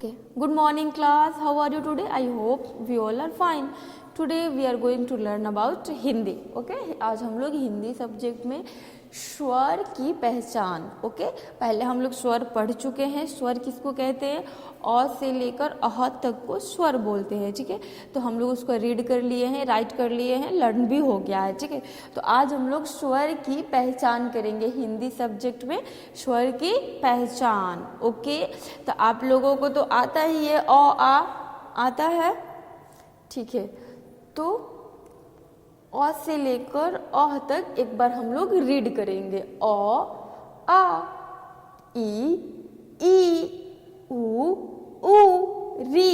Okay, good morning class. How are you today? I hope we all are fine. Today we are going to learn about Hindi. Okay, आज हम लोग Hindi subject में स्वर की पहचान. Okay, पहले हम लोग स्वर पढ़ चुके हैं. स्वर किसको कहते हैं? अ से लेकर अह तक को स्वर बोलते हैं. ठीक है, तो हम लोग उसको रीड कर लिए हैं, राइट कर लिए हैं, लर्न भी हो गया है. ठीक है, तो आज हम लोग स्वर की पहचान करेंगे हिंदी सब्जेक्ट में. स्वर की पहचान. ओके, तो आप लोगों को तो आता ही है, अ आ आता है. ठीक है, तो अ से लेकर अह तक एक बार हम लोग रीड करेंगे. अ आ ई उ री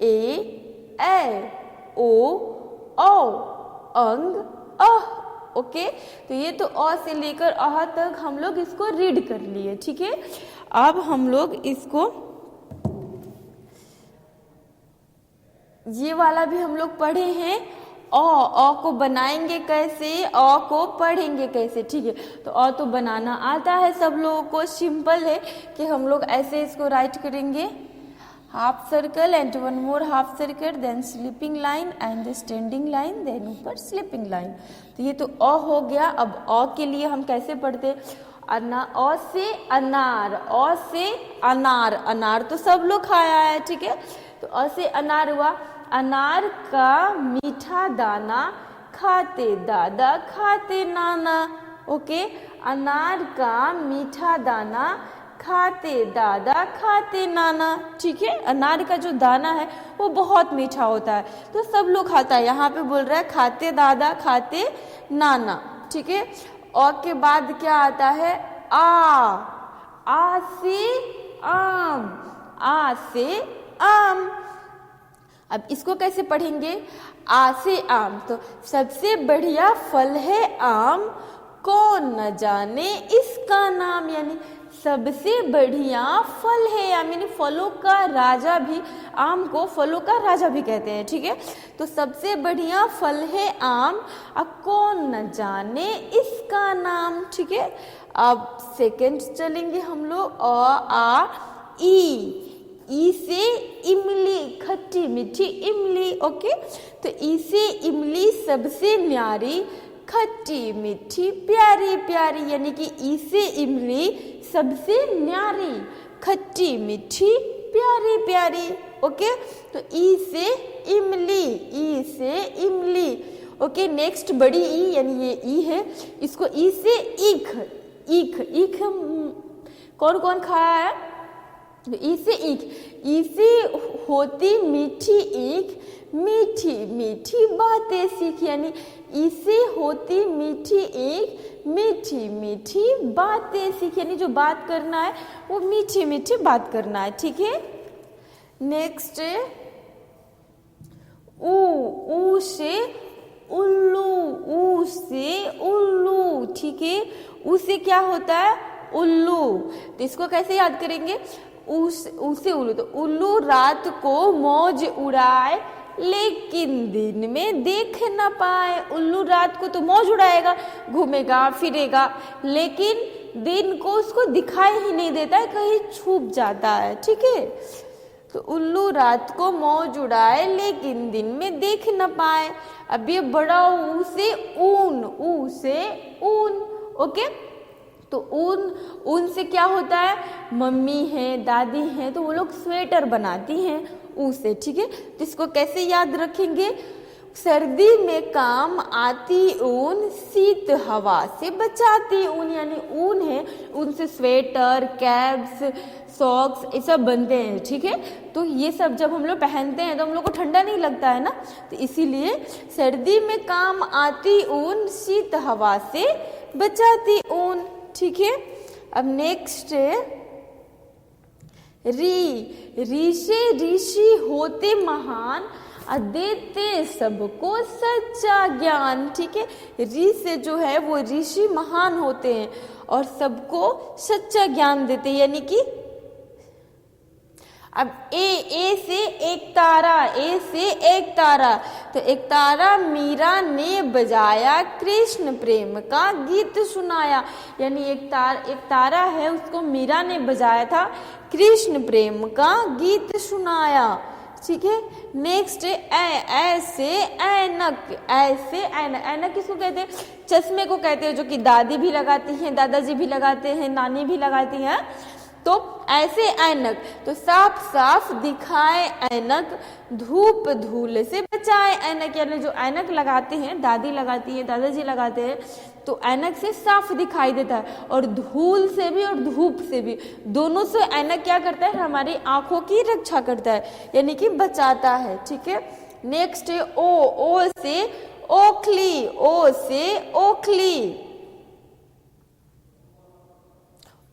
ए ओ अंग अह. ओके, तो ये तो अ से लेकर अह तक हम लोग इसको रीड कर लिए. ठीक है, अब हम लोग इसको ये वाला भी हम लोग पढ़े हैं. अ को बनाएंगे कैसे, अ को पढ़ेंगे कैसे. ठीक है, तो अ तो बनाना आता है सब लोगों को. सिंपल है कि हम लोग ऐसे इसको राइट करेंगे. Half circle and one more half circle, then sleeping line and standing line, then ऊपर स्लीपिंग लाइन. तो ये तो अ हो गया. अब अ के लिए हम कैसे पढ़ते? अ से अनार, अ से अनार. अनार तो सब लोग खाया है. ठीक है, तो अ से अनार हुआ. अनार का मीठा दाना खाते दादा खाते नाना. ओके, अनार का मीठा दाना खाते दादा खाते नाना. ठीक है, अनार का जो दाना है वो बहुत मीठा होता है, तो सब लोग खाता है. यहाँ पे बोल रहा है खाते दादा खाते नाना. ठीक है, और के बाद क्या आता है? आ से आम, आ से आम. अब इसको कैसे पढ़ेंगे? आ से आम. तो सबसे बढ़िया फल है आम, कौन न जाने इसका नाम. यानी सबसे बढ़िया फल है, यानी फलों का राजा भी, आम को फलों का राजा भी कहते हैं. ठीक है, तो सबसे बढ़िया फल है आम, अब कौन न जाने इसका नाम. ठीक है, अब सेकंड चलेंगे हम लोग. आ ई से इमली, खट्टी मीठी इमली. ओके, तो ई से इमली सबसे न्यारी, खट्टी मीठी प्यारी प्यारी. यानी कि ई से इमली सबसे न्यारी, खट्टी मीठी प्यारी प्यारी. ओके, तो ई से इमली, ई से इमली. ओके, नेक्स्ट बड़ी ई, यानी ये ई है, इसको ई से ईख. ईख ईख कौन कौन खाया है? ई से ईख. ई से होती मीठी ईख, मीठी मीठी बातें सीख. यानी ई से होती मीठी ईख, मीठी मीठी बातें सीख. यानी जो बात करना है वो मीठी मीठी बात करना है. ठीक है, नेक्स्ट ऊ से उल्लू, ऊ से उल्लू. ठीक है, ऊ से क्या होता है? उल्लू. तो इसको कैसे याद करेंगे? उसे उल्लू. तो उल्लू रात को मौज उड़ाए, लेकिन दिन में देख न पाए. उल्लू रात को तो मौज उड़ाएगा, घूमेगा फिरेगा, लेकिन दिन को उसको दिखाई ही नहीं देता है, कहीं छुप जाता है. ठीक है, तो उल्लू रात को मौज उड़ाए, लेकिन दिन में देख न पाए. अब ये बड़ा ऊ से ऊन, ऊ से ऊन. ओके, तो ऊन से क्या होता है? मम्मी है, दादी है, तो वो लोग स्वेटर बनाती हैं ऊन से. ठीक है, तो इसको कैसे याद रखेंगे? सर्दी में काम आती ऊन, शीत हवा से बचाती ऊन. यानी ऊन है, ऊन से स्वेटर, कैप्स, सॉक्स ये सब बनते हैं. ठीक है, तो ये सब जब हम लोग पहनते हैं तो हम लोग को ठंडा नहीं लगता है ना, तो इसीलिए सर्दी में काम आती ऊन, शीत हवा से बचाती ऊन. ठीक है, अब नेक्स्ट री से ऋषि होते महान, देते सबको सच्चा ज्ञान. ठीक है, री से जो है वो ऋषि महान होते हैं और सबको सच्चा ज्ञान देते हैं. यानी कि अब ए से एक तारा, ए से एक तारा. तो एक तारा मीरा ने बजाया, कृष्ण प्रेम का गीत सुनाया. यानी एक तारा है, उसको मीरा ने बजाया था, कृष्ण प्रेम का गीत सुनाया। ठीक है, नेक्स्ट ऐसे ऐनक, ऐसे ऐनक, ऐनक किसको कहते हैं? चश्मे को कहते हैं, जो कि दादी भी लगाती हैं, दादाजी भी लगाते हैं, नानी भी लगाती हैं। तो ऐसे ऐनक, तो साफ साफ दिखाए ऐनक, धूप धूल से बचाए ऐनक, यानी जो ऐनक लगाते हैं, दादी लगाती है, दादाजी लगाते हैं, तो ऐनक से साफ दिखाई देता है, और धूल से भी और धूप से भी, दोनों से ऐनक क्या करता है? हमारी आंखों की रक्षा करता है, यानी कि बचाता है। ठीक है, नेक्स्ट है ओ से ओखली, ओ से ओखली,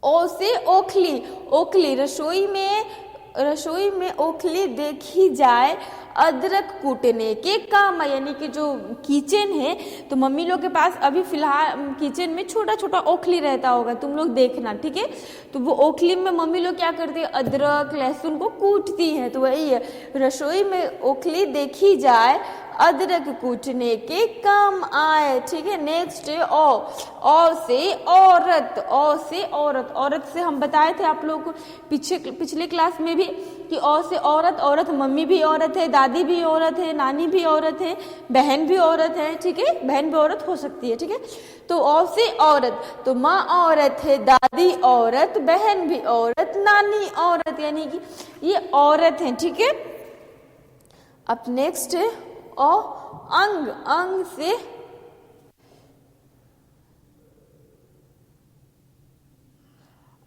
ओ से ओखली, ओखली रसोई में ओखली देखी जाए अदरक कूटने के काम, यानी कि जो किचन है, तो मम्मी लोग के पास अभी फिलहाल किचन में छोटा छोटा ओखली रहता होगा, तुम लोग देखना। ठीक है, तो वो ओखली में मम्मी लोग क्या करती है? अदरक लहसुन को कूटती हैं, तो वही है, रसोई में ओखली देखी जाए अदरक कूटने के काम आए। ठीक है, नेक्स्ट ओ से औरत, ओ से औरत, औरत से हम बताए थे आप लोग को पिछले क्लास में भी कि ओ से औरत, औरत मम्मी भी औरत है, दादी भी औरत है, नानी भी औरत है, बहन भी औरत है। ठीक है, बहन भी औरत हो सकती है। ठीक है, तो ओ से औरत, तो माँ औरत है, दादी औरत, बहन भी औरत, नानी औरत, यानी कि ये औरत है। ठीक है, अब नेक्स्ट है अंग, अंग से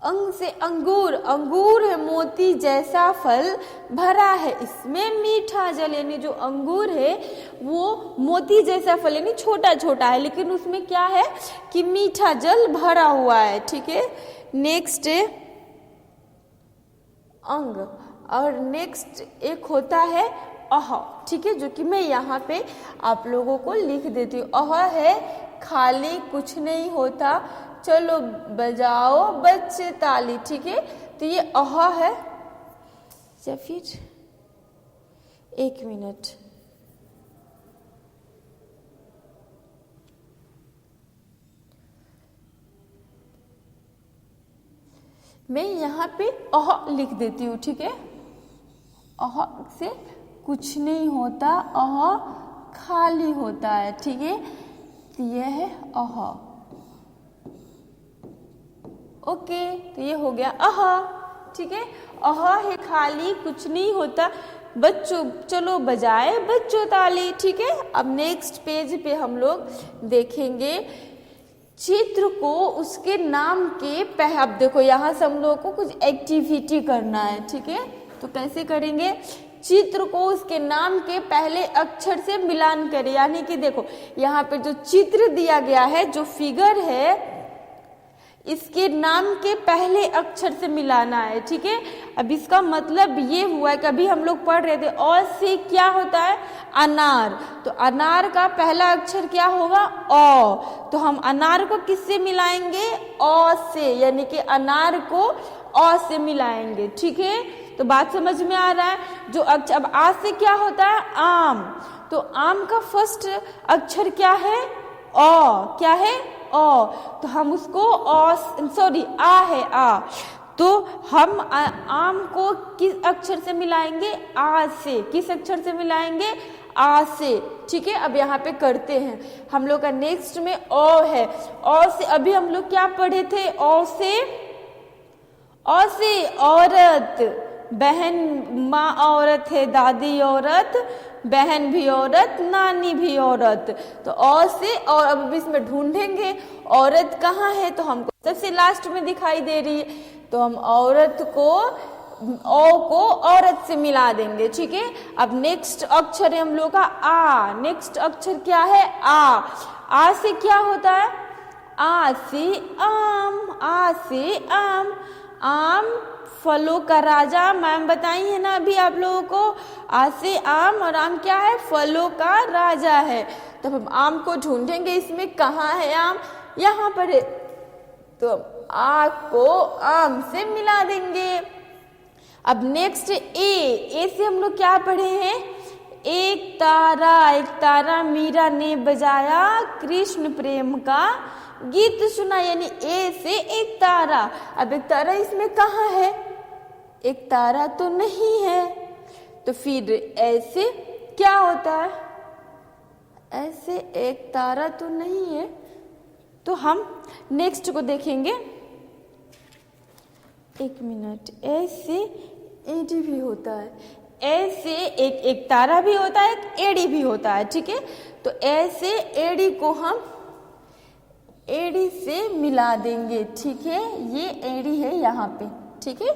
अंग से अंगूर, अंगूर है मोती जैसा फल, भरा है इसमें मीठा जल, यानी जो अंगूर है वो मोती जैसा फल, यानी छोटा छोटा है, लेकिन उसमें क्या है कि मीठा जल भरा हुआ है। ठीक है, नेक्स्ट है अंग, और नेक्स्ट एक होता है अह। ठीक है, जो कि मैं यहाँ पे आप लोगों को लिख देती हूँ। अह है खाली कुछ नहीं होता, चलो बजाओ बच्चे ताली। ठीक है, तो ये अह है, या फिर एक मिनट, मैं यहाँ पे अह लिख देती हूँ। ठीक है, अह से कुछ नहीं होता, अह खाली होता है। ठीक है, तो यह है अह। ओके, तो ये हो गया अह। ठीक है, अह है खाली कुछ नहीं होता, बच्चों चलो बजाए बच्चों ताली। ठीक है, अब नेक्स्ट पेज पे हम लोग देखेंगे चित्र को उसके नाम के अब देखो यहाँ से हम लोगों को कुछ एक्टिविटी करना है। ठीक है, तो कैसे करेंगे? चित्र को उसके नाम के पहले अक्षर से मिलान करें, यानी कि देखो यहाँ पे जो चित्र दिया गया है, जो फिगर है, इसके नाम के पहले अक्षर से मिलाना है। ठीक है, अब इसका मतलब ये हुआ है, कभी हम लोग पढ़ रहे थे और से क्या होता है? अनार, तो अनार का पहला अक्षर क्या होगा? ओ, तो हम अनार को किससे मिलाएंगे? ओ से, यानी कि अनार को ओ से मिलाएंगे। ठीक है, तो बात समझ में आ रहा है? जो अक्षर अब आ से क्या होता है? आम, तो आम का फर्स्ट अक्षर क्या है? ओ, क्या है? ओ, तो हम उसको आ है आ, तो हम आम को किस अक्षर से मिलाएंगे? आ से। किस अक्षर से मिलाएंगे? आ से। ठीक है, अब यहाँ पे करते हैं हम लोग का नेक्स्ट में ओ है। ओ से अभी हम लोग क्या पढ़े थे? ओ से औरत, बहन, माँ औरत है, दादी औरत, बहन भी औरत, नानी भी औरत, तो औ से। और अब इसमें ढूंढेंगे औरत कहाँ है, तो हमको सबसे लास्ट में दिखाई दे रही है, तो हम औरत को ओ को औरत से मिला देंगे। ठीक है, अब नेक्स्ट अक्षर है हम लोग का आ। नेक्स्ट अक्षर क्या है? आ से क्या होता है? आ से आम, आ से आम, आम फलों का राजा, मैम बताई है ना अभी आप लोगों को। आ से आम, और आम क्या है? फलों का राजा है। तो हम आम को ढूंढेंगे, इसमें कहाँ है आम? यहाँ पर है, तो आ को आम से मिला देंगे। अब नेक्स्ट ए से हम लोग क्या पढ़े हैं? एक तारा मीरा ने बजाया, कृष्ण प्रेम का गीत सुना, यानी ए से एक तारा। अब एक तारा इसमें कहाँ है? एक तारा तो नहीं है, तो फिर ऐसे क्या होता है? ऐसे एक तारा तो नहीं है। तो हम नेक्स्ट को देखेंगे। एक मिनट, ऐसे एडी भी होता है, ऐसे एक तारा भी होता है, एक एडी भी होता है, ठीक है। तो ऐसे एडी को हम एडी से मिला देंगे, ठीक है। ये एडी है यहाँ पे, ठीक है।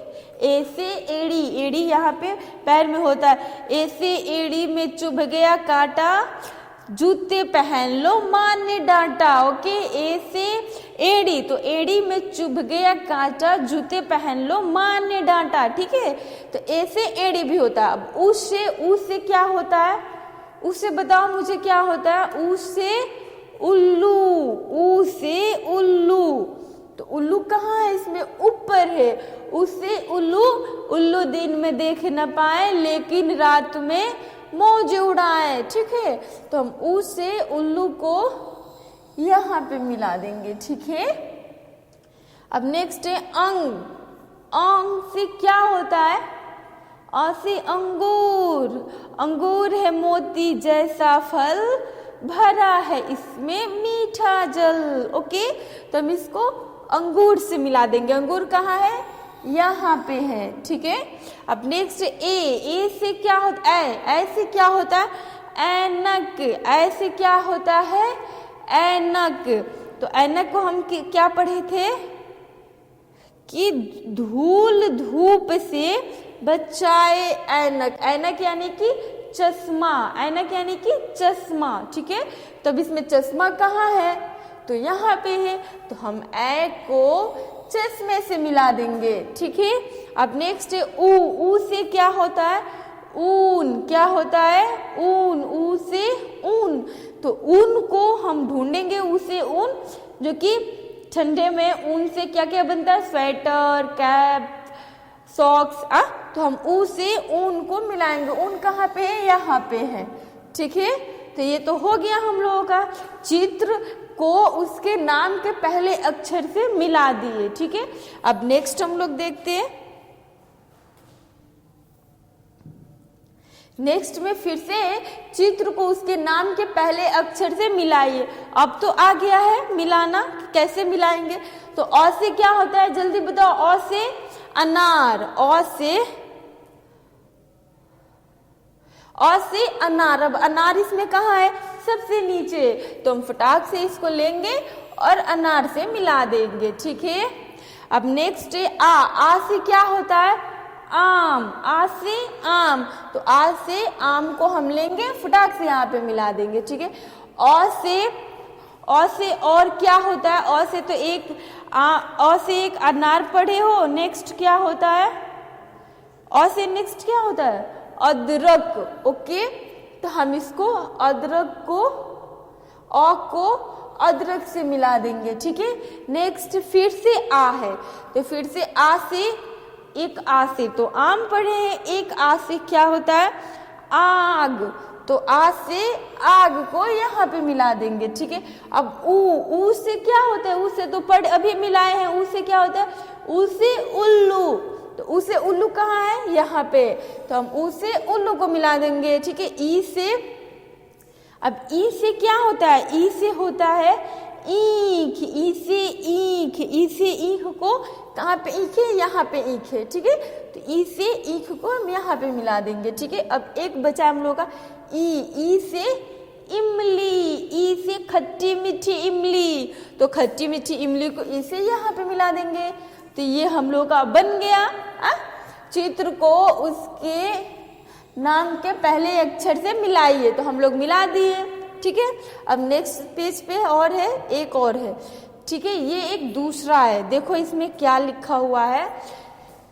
ऐसे एडी, एडी यहाँ पे पैर में होता है। ऐसे एडी में चुभ गया कांटा, जूते पहन लो माँ ने डांटा। ओके, ऐसे एड़ी, तो एड़ी में चुभ गया कांटा, जूते पहन लो माँ ने डांटा, ठीक है। तो ऐसे एड़ी भी होता है। अब उससे क्या होता है? उससे बताओ मुझे क्या होता है? उससे उल्लू, उससे उल्लू। तो उल्लू कहाँ है? इसमें ऊपर है। उससे उल्लू, उल्लू दिन में देख न पाए लेकिन रात में मौज उड़ाए, ठीक है। तो हम उससे उल्लू को यहाँ पे मिला देंगे, ठीक है। अब नेक्स्ट है अंग। अंग से क्या होता है? अ से अंगूर। अंगूर है मोती जैसा फल, भरा है इसमें मीठा जल। ओके, तो हम इसको अंगूर से मिला देंगे। अंगूर कहाँ है? यहाँ पे है, ठीक है। अब नेक्स्ट ए से क्या होता है? ऐसे क्या होता है? ऐनक। ऐसे क्या होता है? ऐनक। तो ऐनक को हम क्या पढ़े थे कि धूल धूप से बचाए ऐनक। ऐनक यानी कि चश्मा, ऐनक यानी कि चश्मा, ठीक है। तो अब इसमें चश्मा कहाँ है? तो यहाँ पे है। तो हम ऐ को चश्मे से मिला देंगे, ठीक है। अब नेक्स्ट है ऊ से क्या होता है? ऊन। क्या होता है? ऊन। ऊ से ऊन। तो ऊन को हम ढूंढेंगे, ऊ से ऊन, जो कि ठंडे में ऊन से क्या क्या बनता है? Sweater, cap, socks. तो हम ऊ से ऊन को मिलाएंगे। ऊन कहाँ पे है? यहाँ पे है, ठीक है। तो ये तो हो गया हम लोगों का चित्र को उसके नाम के पहले अक्षर से मिला दिए, ठीक है। अब नेक्स्ट हम लोग देखते हैं। नेक्स्ट में फिर से चित्र को उसके नाम के पहले अक्षर से मिलाइए। अब तो आ गया है मिलाना, कैसे मिलाएंगे? तो अ से क्या होता है? जल्दी बताओ। अ से अनार। अ से अनार। अब अनार इसमें कहाँ है? सबसे नीचे। तो हम फटाक से इसको लेंगे और अनार से मिला देंगे, ठीक है। अब नेक्स्ट है आ से क्या होता है? आम। आ से आम। तो आ से आम को हम लेंगे, फटाक से यहाँ पे मिला देंगे, ठीक है। अ से और क्या होता है? अ से तो अ से एक अनार पढ़े हो। नेक्स्ट क्या होता है? अ से नेक्स्ट क्या होता है? अदरक। ओके, तो हम इसको अदरक को, अ को अदरक से मिला देंगे, ठीक है। नेक्स्ट फिर से आ है। तो फिर से आ से एक आ से तो आम पढ़े हैं। एक आ से क्या होता है? आग। तो आ से आग को यहाँ पे मिला देंगे, ठीक है। अब ऊ से क्या होता है? ऊ से तो अभी मिलाए हैं। ऊ से क्या होता है? ऊ से उल्लू। तो ऊ से उल्लू कहाँ है? यहाँ पे। तो हम ऊ से उल्लू को मिला देंगे, ठीक है। ई से, अब ई से क्या होता है? ई से होता है ईख। ई से ईख। ई से ईख को कहाँ पे ईख है? यहाँ पे ईख है, ठीक है। तो ई से ईख को हम यहाँ पे मिला देंगे, ठीक है। अब एक बचा हम लोग का ई से इमली। ई से खट्टी मीठी इमली। तो खट्टी मीठी इमली को ई से यहाँ पे मिला देंगे। तो ये हम लोग का बन गया चित्र को उसके नाम के पहले अक्षर से मिलाइए। तो हम लोग मिला दिए, ठीक है। अब नेक्स्ट पेज पे और है, एक और है, ठीक है। ये एक दूसरा है। देखो इसमें क्या लिखा हुआ है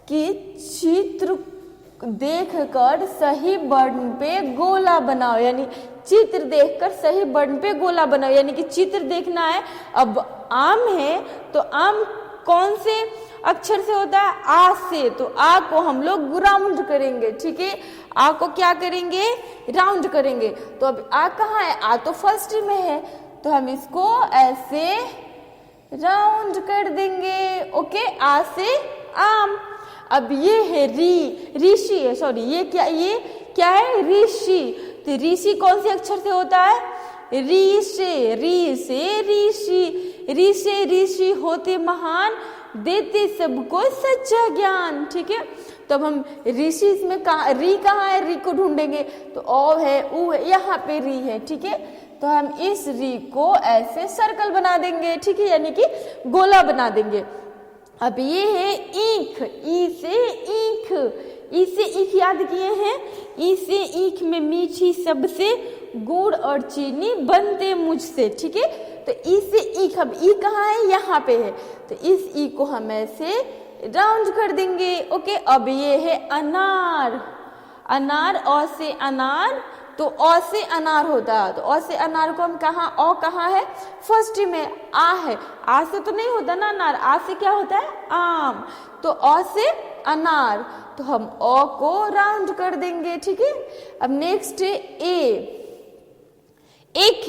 कि चित्र देखकर सही बटन पे गोला बनाओ। यानी चित्र देखकर सही बटन पे गोला बनाओ, यानी कि चित्र देखना है। अब आम है तो आम कौन से अक्षर से होता है? आ से। तो आ को हम लोग राउंड करेंगे, ठीक है। आ को क्या करेंगे? राउंड करेंगे। तो अब आ कहाँ है? आ तो फर्स्ट में है, तो हम इसको ऐसे राउंड कर देंगे। ओके, आ से आम। अब ये है ऋषि है, सॉरी ये क्या है ऋषि। तो ऋषि कौन से अक्षर से होता है? री से ऋषि होते महान, देते सबको सच्चा ज्ञान। ठीक है, तो अब हम ऋषि इसमें री कहाँ है, री को ढूंढेंगे तो ओ है, ऊ है, यहाँ पे री है। ठीक है, तो हम इस री को ऐसे सर्कल बना देंगे। ठीक है, यानी कि गोला बना देंगे। अब ये है ईख, ई से ईख याद किए हैं। ई से ईख में मीठी सबसे, गुड़ और चीनी बनते मुझसे। ठीक है, तो ई से ईख, अब ई कहाँ है, यहाँ पे है, तो इस ई को हम ऐसे राउंड कर देंगे। ओके, अब ये है अनार, अ से अनार, तो अ से अनार होता है, तो अ से अनार को हम कहाँ है, फर्स्ट में आ है, आ से तो नहीं होता ना अनार, आ से क्या होता है, आम, तो अ से अनार, तो हम अ को राउंड कर देंगे। ठीक है, अब नेक्स्ट है एक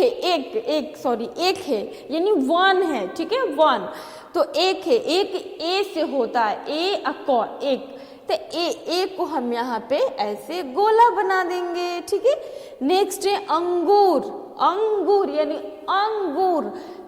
है यानी वन है। ठीक है, वन, तो एक है, एक ए से होता है, एक, तो ए को हम यहाँ पे ऐसे गोला बना देंगे। ठीक है, नेक्स्ट है अंगूर यानी अंगूर,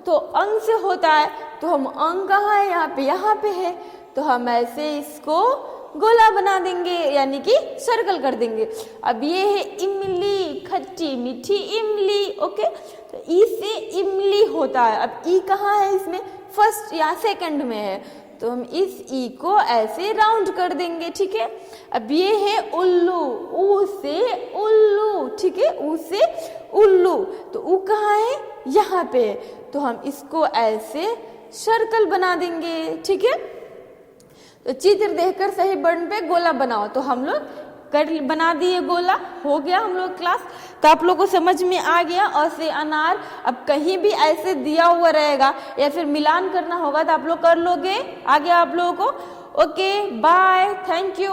तो अंग से होता है, तो हम अंग कहाँ है, यहाँ पे है, तो हम ऐसे इसको गोला बना देंगे, यानी कि सर्कल कर देंगे। अब ये है इमली, खट्टी मीठी इमली। ओके, तो ई से इमली होता है, अब ई कहाँ है, इसमें फर्स्ट या सेकंड में है, तो हम इस ई को ऐसे राउंड कर देंगे। ठीक है, अब ये है उल्लू, ऊ से उल्लू। ठीक है, ऊ से उल्लू, तो ऊ कहाँ है, यहाँ पे, तो हम इसको ऐसे सर्कल बना देंगे। ठीक है, तो चित्र देखकर सही बटन पे गोला बनाओ, तो हम लोग बना दिए गोला, हो गया हम लोग क्लास। तो आप लोगों को समझ में आ गया अ से अनार। अब कहीं भी ऐसे दिया हुआ रहेगा या फिर मिलान करना होगा तो आप लोग कर लोगे, आ गया आप लोगों को। Okay, bye, thank you.